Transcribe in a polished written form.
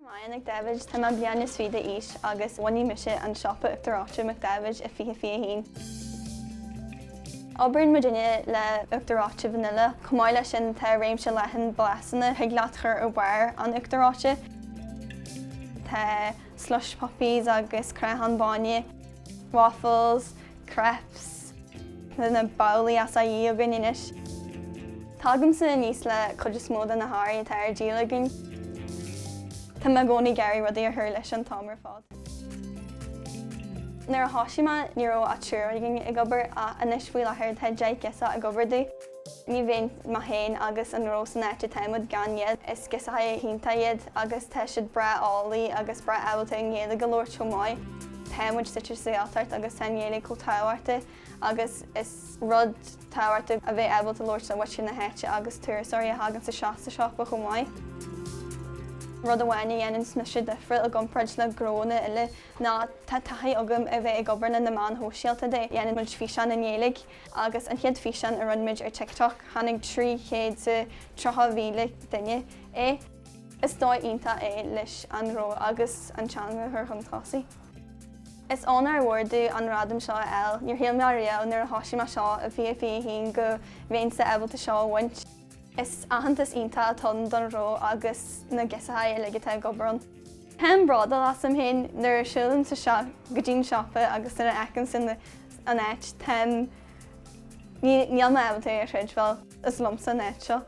Mia Nic Dáibhéid tá Bliana suide is agus bhainní mise an Siopa Uachtar Mhic Dáibhéid a hÉireann. Obair Virginia le Uachtar vanilla, tamaill sin tá réimse leithin bhlasanna ag láthair ó bhair an Uachtar. Tá slush puppies agus creathan báine, waffles, crepes, na bowlaí asaí a gainis. Tágam sa níos le chuid is móda na háirí tá díol. Tá me gcónaí geirí rudaí ar thuir leis an támar fád. Nuair a thosaigh ní raibh atúir ag obair a inis bhfuil láthair tá deich gisa ag obair. Ní bhíon maithéin agus an ró san éite táimid gan iad is gisaithe hínta iad agus tá siad bra álaí agus bra ábalta an nGaeltacht go leir chomáid. Táimid sitir sa nGaeltacht agus tá nGaeltacht có táhairta agus is rud táhairta a bheith ábalta leir sa bhaid sin na héite agus tuairteoirí a hagann sa Siopa chomáid. Rud amhaine dhéanann smise difriúil a gcomparáid le gróna ile ná tá taithí agam a bheith ag obair na man hóisialta de dhéanann muid fein na nGaeltacht agus an chéad fein a runmuid ar TikTok tháinig 330,000 duine é. Is dóid ionta é leis an ró agus an teanga ar chun thosaigh. Is ionar bhordú an radaim seo eil, níor hÉireann me réal nuair a thosaigh seo a bhí hén go bhéon sa ábalta seo bhaint. Is aitheantas ionta atá don ró agus na gisaithe i ligeadh ag obair. Táim bradal as am héin nuair siúlann sa seo go dtí Siopa agus ar aiceann sin an éit táim níl me ábalta ar chuid fel is lomsa an éit seo.